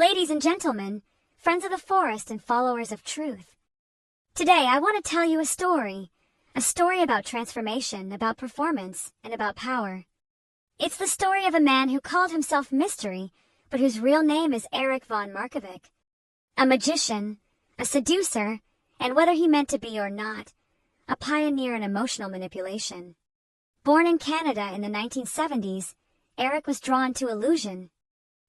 Ladies and gentlemen, friends of the forest and followers of truth. Today I want to tell you a story about transformation, about performance, and about power. It's the story of a man who called himself Mystery, but whose real name is Erik von Markovik. A magician, a seducer, and whether he meant to be or not, a pioneer in emotional manipulation. Born in Canada in the 1970s, Erik was drawn to illusion.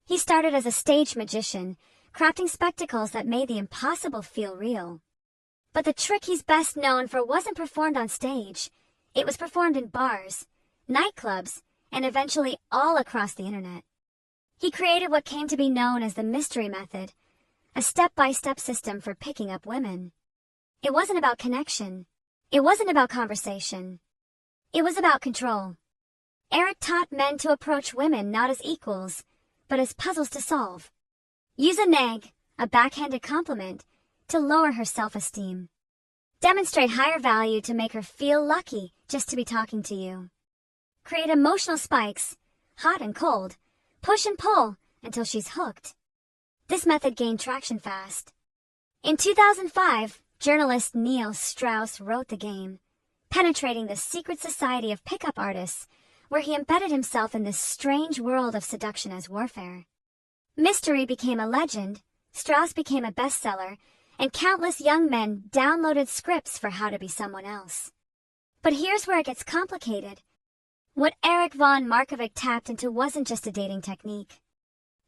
He started as a stage magician, crafting spectacles that made the impossible feel real. But the trick he's best known for wasn't performed on stage. It was performed in bars, nightclubs, and eventually all across the internet. He created what came to be known as the mystery method, a step-by-step system for picking up women. It wasn't about connection. It wasn't about conversation. It was about control. Erik taught men to approach women not as equals, but as puzzles to solve. Use a nag, a backhanded compliment, to lower her self-esteem. Demonstrate higher value to make her feel lucky just to be talking to you. Create emotional spikes, hot and cold, push and pull until she's hooked. This method gained traction fast. In 2005, journalist Neil Strauss wrote The Game, penetrating the secret society of pickup artists, where he embedded himself in this strange world of seduction as warfare. Mystery became a legend, Strauss became a bestseller, and countless young men downloaded scripts for how to be someone else. But here's where it gets complicated. What Erik von Markovik tapped into wasn't just a dating technique.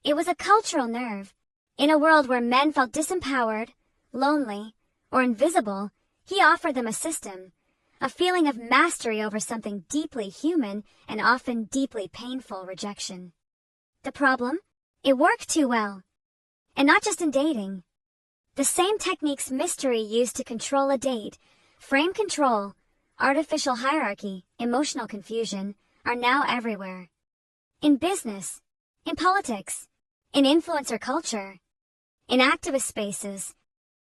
It was a cultural nerve. In a world where men felt disempowered, lonely, or invisible, he offered them a system, a feeling of mastery over something deeply human and often deeply painful: rejection. The problem? It worked too well. And not just in dating. The same techniques Mystery used to control a date, frame control, artificial hierarchy, emotional confusion, are now everywhere. In business, in politics, in influencer culture, in activist spaces.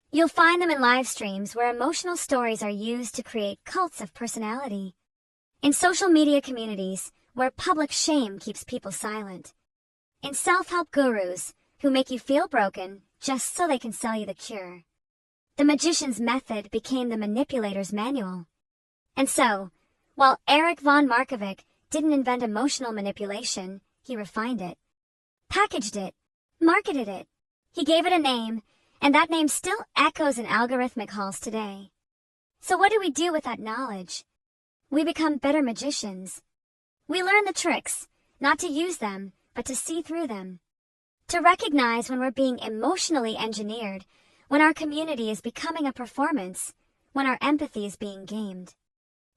You'll find them in live streams where emotional stories are used to create cults of personality. In social media communities where public shame keeps people silent. In self-help gurus who make you feel broken just so they can sell you the cure. The magician's method became the manipulator's manual. And so, while Erik von Markovik didn't invent emotional manipulation, he refined it, packaged it, marketed it. He gave it a name, and that name still echoes in algorithmic halls today. So what do we do with that knowledge? We become better magicians. We learn the tricks, not to use them, but to see through them. To recognize when we're being emotionally engineered, when our community is becoming a performance, when our empathy is being gamed.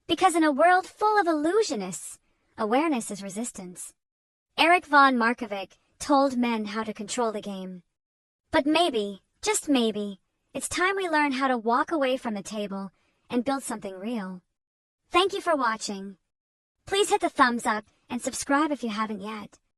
Because in a world full of illusionists, awareness is resistance. Erik von Markovik told men how to control the game. But maybe, just maybe, it's time we learn how to walk away from the table and build something real. Thank you for watching. Please hit the thumbs up and subscribe if you haven't yet.